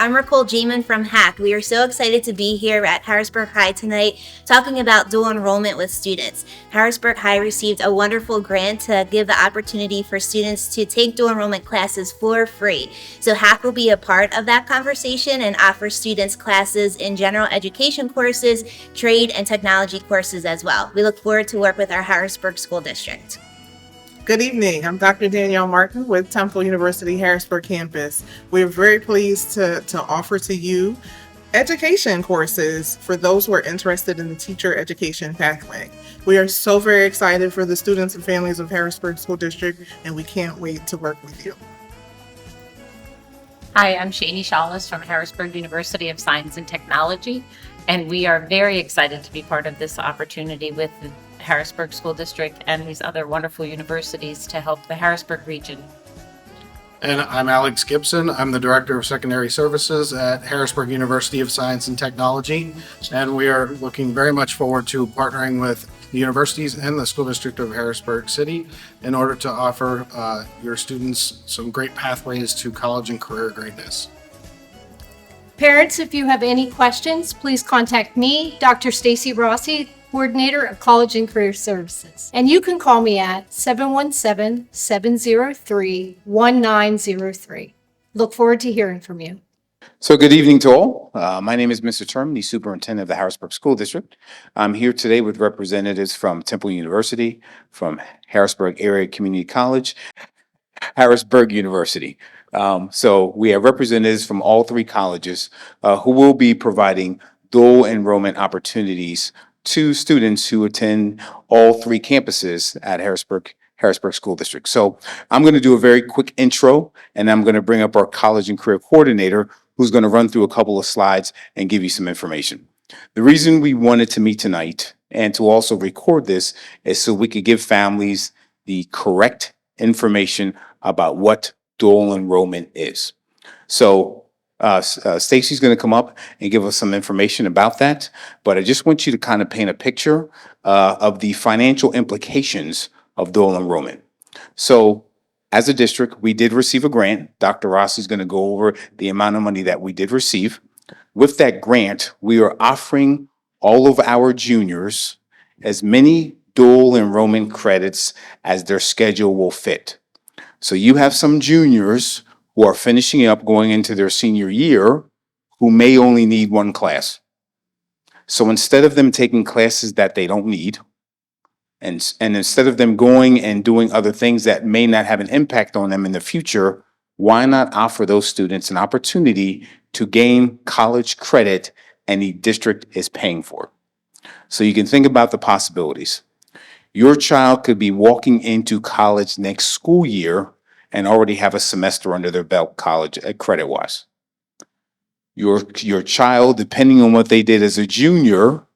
I'm Nicole Jamin from HACC. We are so excited to be here at Harrisburg High tonight talking about dual enrollment with students. Harrisburg High received a wonderful grant to give the opportunity for students to take dual enrollment classes for free. So HACC will be a part of that conversation and offer students classes in general education courses, trade, and technology courses as well. We look forward to work with our Harrisburg School District. Good evening. I'm Dr. Danielle Martin with Temple University Harrisburg campus. We're very pleased to offer to you education courses for those who are interested in the teacher education pathway. We are so very excited for the students and families of Harrisburg School District, and we can't wait to work with you. Hi, I'm Shani Shalas from Harrisburg University of Science and Technology, and we are very excited to be part of this opportunity with the Harrisburg School District and these other wonderful universities to help the Harrisburg region. And I'm Alex Gibson. I'm the Director of Secondary Services at Harrisburg University of Science and Technology. And we are looking very much forward to partnering with the universities and the School District of Harrisburg City in order to offer your students some great pathways to college and career greatness. Parents, if you have any questions, please contact me, Dr. Stacy Rossi, Coordinator of College and Career Services. And you can call me at 717-703-1903. Look forward to hearing from you. So good evening to all. My name is Mr. Turman, the Superintendent of the Harrisburg School District. I'm here today with representatives from Temple University, from Harrisburg Area Community College, Harrisburg University. So we have representatives from all three colleges who will be providing dual enrollment opportunities to students who attend all three campuses at Harrisburg School District. So I'm going to do a very quick intro, and I'm going to bring up our College and Career Coordinator, who's going to run through a couple of slides and give you some information. The reason we wanted to meet tonight and to also record this is so we could give families the correct information about what dual enrollment is. So Stacy's going to come up and give us some information about that, but I just want you to kind of paint a picture of the financial implications of dual enrollment. So as a district, we did receive a grant. Dr. Ross is going to go over the amount of money that we did receive. With that grant, we are offering all of our juniors as many dual enrollment credits as their schedule will fit. So you have some juniors who are finishing up going into their senior year who may only need one class. So instead of them taking classes that they don't need, and instead of them going and doing other things that may not have an impact on them in the future, why not offer those students an opportunity to gain college credit any district is paying for? So you can think about the possibilities. Your child could be walking into college next school year and already have a semester under their belt college credit-wise. Your child, depending on what they did as a junior,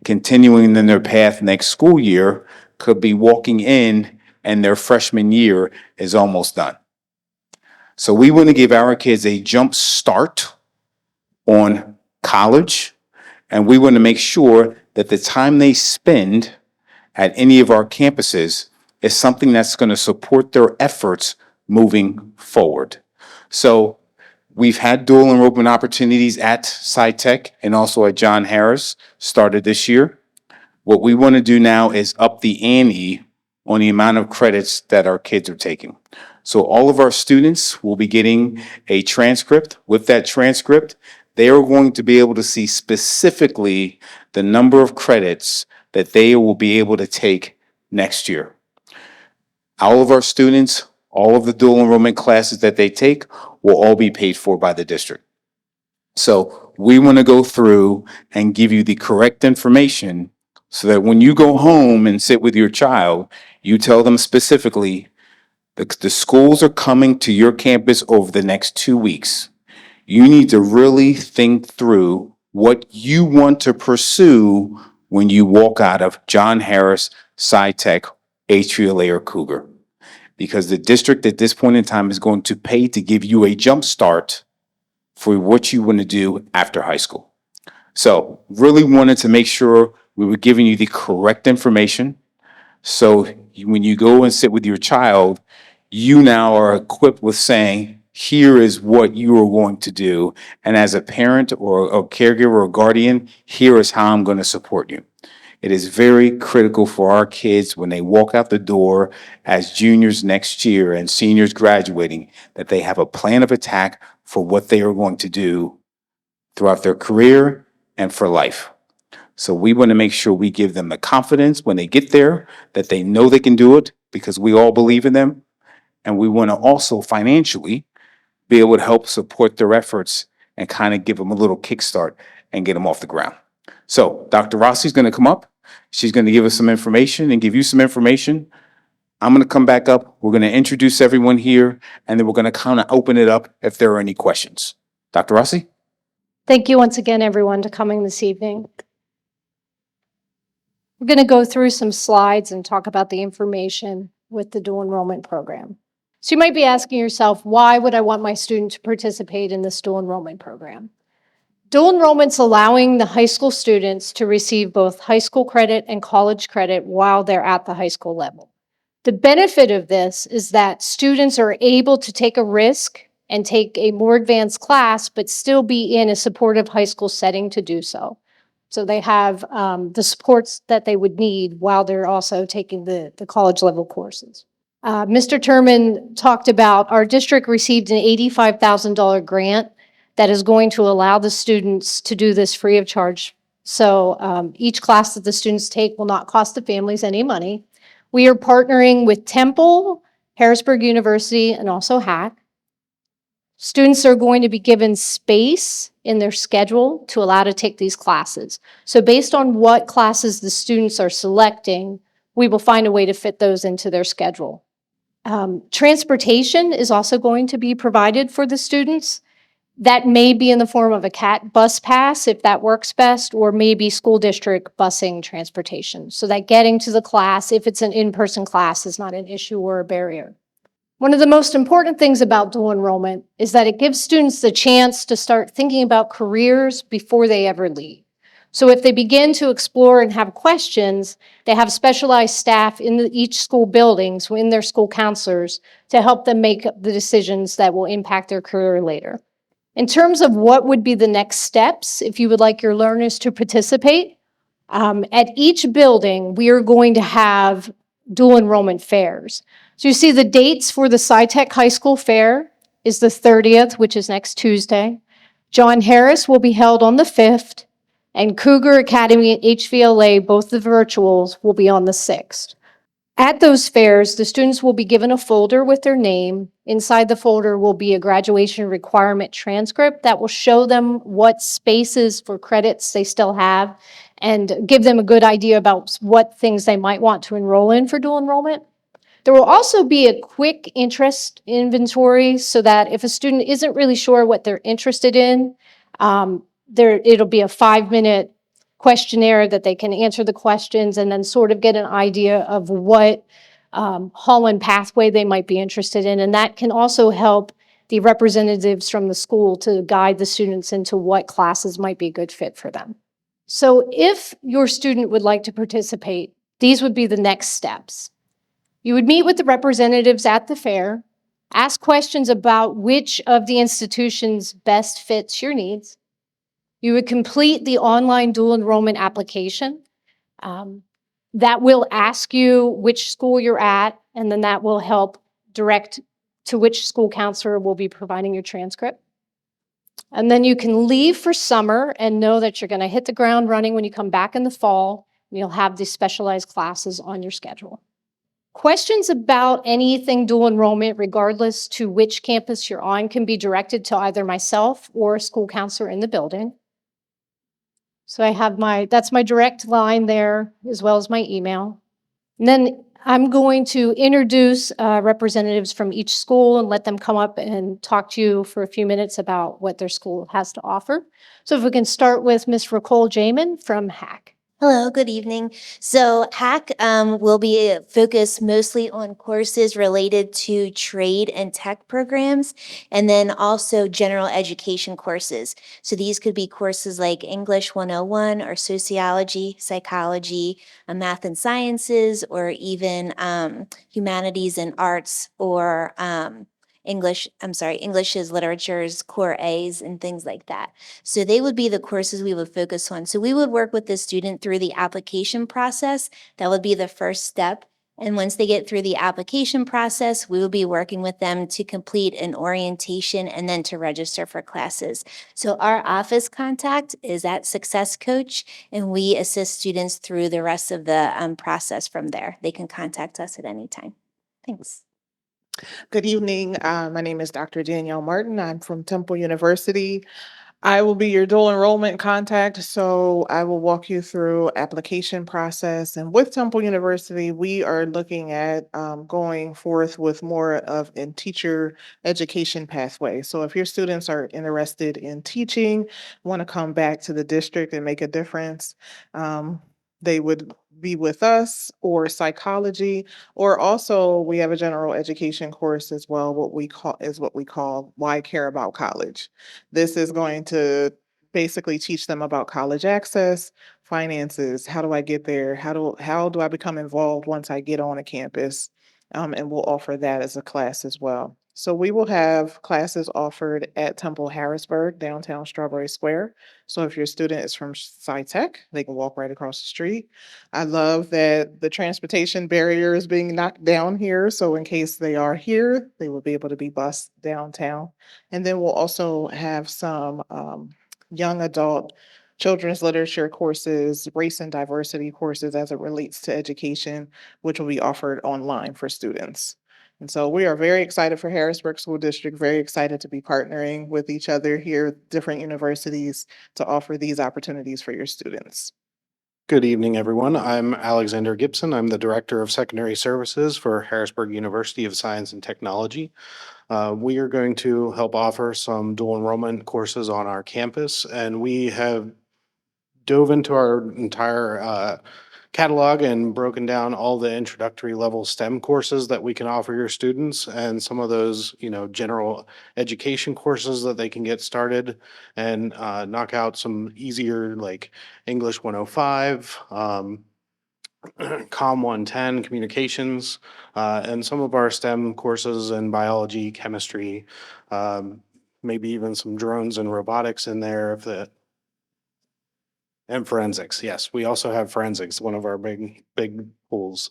continuing in their path next school year, could be walking in and their freshman year is almost done. So we want to give our kids a jump start on college, and we want to make sure that the time they spend at any of our campuses is something that's going to support their efforts moving forward. So we've had dual enrollment opportunities at SciTech and also at John Harris started this year. What we want to do now is up the ante on the amount of credits that our kids are taking. So all of our students will be getting a transcript. With that transcript, they are going to be able to see specifically the number of credits that they will be able to take next year. All of our students, all of the dual enrollment classes that they take will all be paid for by the district. So we want to go through and give you the correct information so that when you go home and sit with your child, you tell them specifically, the schools are coming to your campus over the next 2 weeks. You need to really think through what you want to pursue when you walk out of John Harris, SciTech, HVLA, or Cougar. Because the district at this point in time is going to pay to give you a jump start for what you want to do after high school. So really wanted to make sure we were giving you the correct information. So when you go and sit with your child, you now are equipped with saying, here is what you are going to do. And as a parent or a caregiver or guardian, here is how I'm going to support you. It is very critical for our kids when they walk out the door as juniors next year and seniors graduating that they have a plan of attack for what they are going to do throughout their career and for life. So we want to make sure we give them the confidence when they get there that they know they can do it because we all believe in them. And we want to also financially be able to help support their efforts and kind of give them a little kickstart and get them off the ground. So Dr. Rossi's going to come up. She's going to give us some information and give you some information. I'm going to come back up. We're going to introduce everyone here, and then we're going to kind of open it up if there are any questions. Dr. Rossi? Thank you once again, everyone, for coming this evening. We're going to go through some slides and talk about the information with the dual enrollment program. So you might be asking yourself, why would I want my student to participate in this dual enrollment program? Dual enrollment's allowing the high school students to receive both high school credit and college credit while they're at the high school level. The benefit of this is that students are able to take a risk and take a more advanced class, but still be in a supportive high school setting to do so. So they have the supports that they would need while they're also taking the college level courses. Mr. Turman talked about our district received an $85,000 grant that is going to allow the students to do this free of charge. So each class that the students take will not cost the families any money. We are partnering with Temple, Harrisburg University, and also HACC. Students are going to be given space in their schedule to allow to take these classes. So based on what classes the students are selecting, we will find a way to fit those into their schedule. Transportation is also going to be provided for the students. That may be in the form of a CAT bus pass, if that works best, or maybe school district busing transportation, so that getting to the class, if it's an in-person class, is not an issue or a barrier. One of the most important things about dual enrollment is that it gives students the chance to start thinking about careers before they ever leave. So if they begin to explore and have questions, they have specialized staff in each school buildings, in their school counselors, to help them make the decisions that will impact their career later. In terms of what would be the next steps, if you would like your learners to participate, at each building, we are going to have dual enrollment fairs. So you see the dates for the SciTech High School Fair is the 30th, which is next Tuesday. John Harris will be held on the 5th, and Cougar Academy and HVLA, both the virtuals, will be on the 6th. At those fairs, the students will be given a folder with their name. Inside the folder will be a graduation requirement transcript that will show them what spaces for credits they still have and give them a good idea about what things they might want to enroll in for dual enrollment. There will also be a quick interest inventory so that if a student isn't really sure what they're interested in, it'll be a 5-minute questionnaire that they can answer the questions and then sort of get an idea of what Holland pathway they might be interested in. And that can also help the representatives from the school to guide the students into what classes might be a good fit for them. So if your student would like to participate, these would be the next steps. You would meet with the representatives at the fair, ask questions about which of the institutions best fits your needs. You would complete the online dual enrollment application. That will ask you which school you're at, and then that will help direct to which school counselor will be providing your transcript. And then you can leave for summer and know that you're going to hit the ground running when you come back in the fall, and you'll have these specialized classes on your schedule. Questions about anything dual enrollment, regardless to which campus you're on, can be directed to either myself or a school counselor in the building. So I have that's my direct line there, as well as my email. And then I'm going to introduce representatives from each school and let them come up and talk to you for a few minutes about what their school has to offer. So if we can start with Ms. Ricole Jamin from HACC. Hello, good evening. So HACC will be focused mostly on courses related to trade and tech programs, and then also general education courses. So these could be courses like English 101 or sociology, psychology, math and sciences, or even humanities and arts or Englishes, literatures, core A's, and things like that. So they would be the courses we would focus on. So we would work with the student through the application process. That would be the first step. And once they get through the application process, we will be working with them to complete an orientation and then to register for classes. So our office contact is at Success Coach, and we assist students through the rest of the process from there. They can contact us at any time. Thanks. Good evening. My name is Dr. Danielle Martin. I'm from Temple University. I will be your dual enrollment contact, so I will walk you through application process. And with Temple University, we are looking at going forth with more of a teacher education pathway. So if your students are interested in teaching, want to come back to the district and make a difference, they would be with us, or psychology, or also we have a general education course as well, what we call Why Care About College. This is going to basically teach them about college access, finances, how do I get there, how do I become involved once I get on a campus, and we'll offer that as a class as well. So we will have classes offered at Temple Harrisburg, downtown Strawberry Square. So if your student is from SciTech, they can walk right across the street. I love that the transportation barrier is being knocked down here. So in case they are here, they will be able to be bused downtown. And then we'll also have some young adult children's literature courses, race and diversity courses as it relates to education, which will be offered online for students. And so we are very excited for Harrisburg School District, very excited to be partnering with each other here, different universities, to offer these opportunities for your students. Good evening, everyone. I'm Alexander Gibson. I'm the Director of Secondary Services for Harrisburg University of Science and Technology. We are going to help offer some dual enrollment courses on our campus, and we have dove into our entire catalog and broken down all the introductory level STEM courses that we can offer your students, and some of those, general education courses that they can get started and knock out some easier, like English 105, Com 110, communications, and some of our STEM courses in biology, chemistry, maybe even some drones and robotics in there if the and forensics. Yes, we also have forensics, one of our big pools.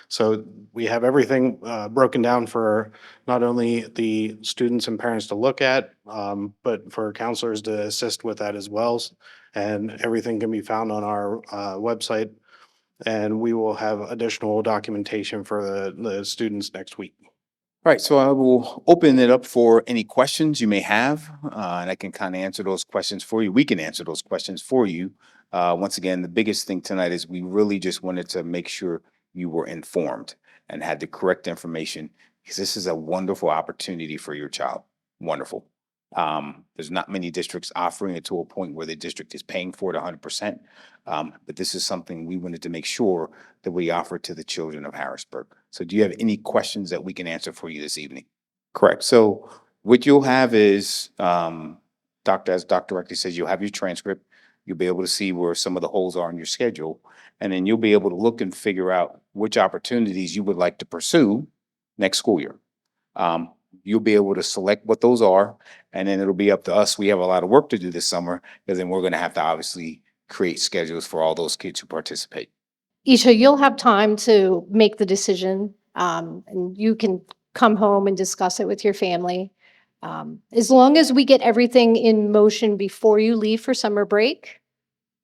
So we have everything broken down for not only the students and parents to look at, but for counselors to assist with that as well. And everything can be found on our website. And we will have additional documentation for the students next week. All right, so I will open it up for any questions you may have, and I can kind of answer those questions for you. We can answer those questions for you. Once again, the biggest thing tonight is we really just wanted to make sure you were informed and had the correct information, because this is a wonderful opportunity for your child. Wonderful. There's not many districts offering it to a point where the district is paying for it 100%. But this is something we wanted to make sure that we offer to the children of Harrisburg. So do you have any questions that we can answer for you this evening? Correct. So what you'll have is, as Dr. Reckley says, you'll have your transcript. You'll be able to see where some of the holes are in your schedule. And then you'll be able to look and figure out which opportunities you would like to pursue next school year. You'll be able to select what those are, and then it'll be up to us. We have a lot of work to do this summer, because then we're going to have to obviously create schedules for all those kids who participate. Isha, you'll have time to make the decision, and you can come home and discuss it with your family. As long as we get everything in motion before you leave for summer break,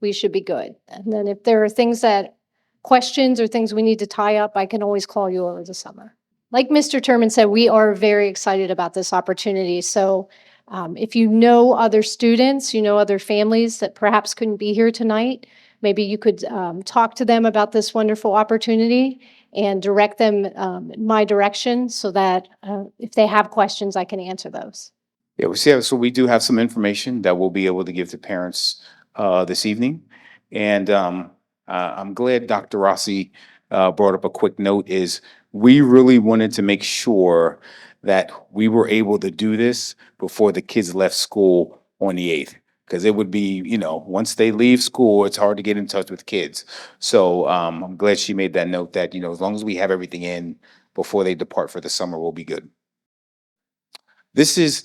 we should be good. And then if there are questions or things we need to tie up, I can always call you over the summer. Like Mr. Turman said, we are very excited about this opportunity. So if you know other students, other families that perhaps couldn't be here tonight, maybe you could talk to them about this wonderful opportunity and direct them in my direction, so that if they have questions, I can answer those. Yeah, so we do have some information that we'll be able to give to parents this evening. And I'm glad Dr. Rossi brought up a quick note. Is we really wanted to make sure that we were able to do this before the kids left school on the 8th. Because it would be, once they leave school, it's hard to get in touch with kids. So I'm glad she made that note that, as long as we have everything in before they depart for the summer, we'll be good.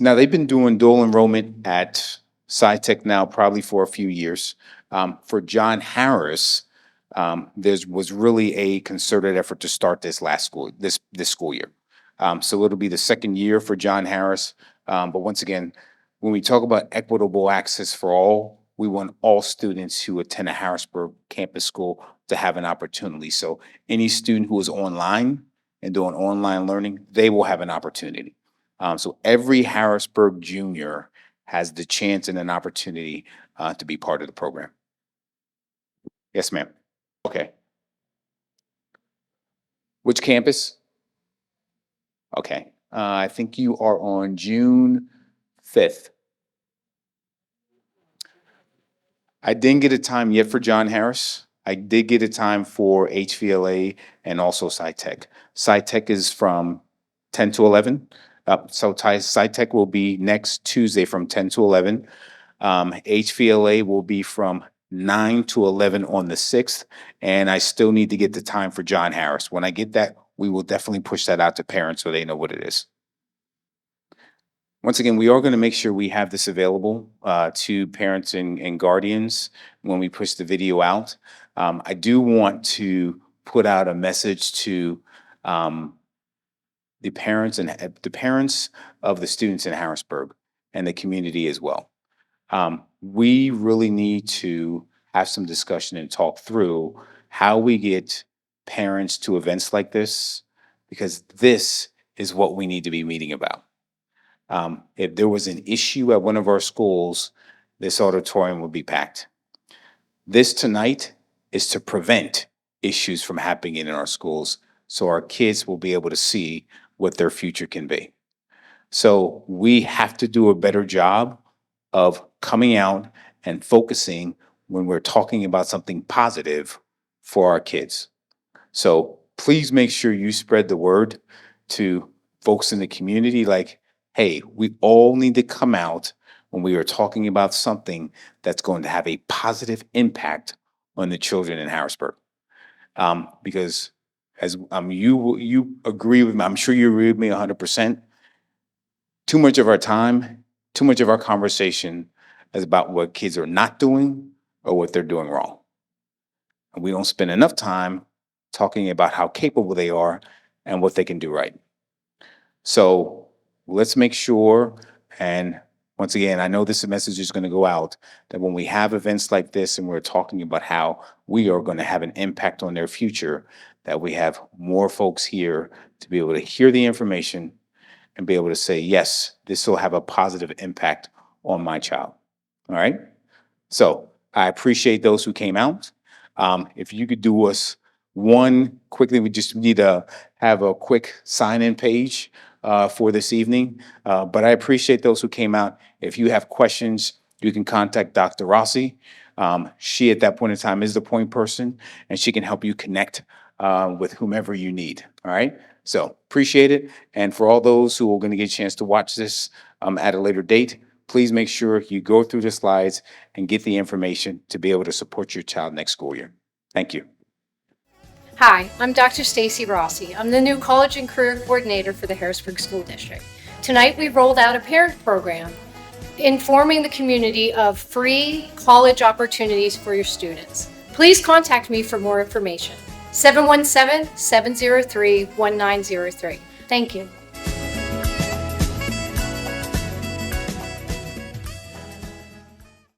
Now they've been doing dual enrollment at SciTech now probably for a few years. For John Harris, there was really a concerted effort to start this school year. So it'll be the second year for John Harris. But once again, when we talk about equitable access for all, we want all students who attend a Harrisburg campus school to have an opportunity. So any student who is online and doing online learning, they will have an opportunity. So every Harrisburg junior has the chance and an opportunity to be part of the program. Yes, ma'am. Okay. Which campus? Okay. I think you are on June 5th. I didn't get a time yet for John Harris. I did get a time for HVLA and also SciTech. SciTech is from 10 to 11. So SciTech will be next Tuesday from 10 to 11. HVLA will be from 9 to 11 on the 6th. And I still need to get the time for John Harris. When I get that, we will definitely push that out to parents so they know what it is. Once again, we are going to make sure we have this available to parents and guardians when we push the video out. I do want to put out a message to the parents of the students in Harrisburg and the community as well. We really need to have some discussion and talk through how we get parents to events like this, because this is what we need to be meeting about. If there was an issue at one of our schools, this auditorium would be packed. This tonight is to prevent issues from happening in our schools so our kids will be able to see what their future can be. So we have to do a better job of coming out and focusing when we're talking about something positive for our kids. So please make sure you spread the word to folks in the community, like, hey, we all need to come out when we are talking about something that's going to have a positive impact on the children in Harrisburg. Because as you agree with me, I'm sure you agree with me 100%. Too much of our time, too much of our conversation is about what kids are not doing or what they're doing wrong. And we don't spend enough time talking about how capable they are and what they can do right. So let's make sure, and once again, I know this message is going to go out, that when we have events like this and we're talking about how we are going to have an impact on their future, that we have more folks here to be able to hear the information and be able to say, yes, this will have a positive impact on my child. All right? So I appreciate those who came out. If you could do us one quickly, we just need to have a quick sign-in page for this evening. But I appreciate those who came out. If you have questions, you can contact Dr. Rossi. She, at that point in time, is the point person, and she can help you connect with whomever you need. All right? So appreciate it. And for all those who are going to get a chance to watch this at a later date, please make sure you go through the slides and get the information to be able to support your child next school year. Thank you. Hi, I'm Dr. Stacy Rossi. I'm the new College and Career Coordinator for the Harrisburg School District. Tonight we rolled out a parent program informing the community of free college opportunities for your students. Please contact me for more information. 717-703-1903. Thank you.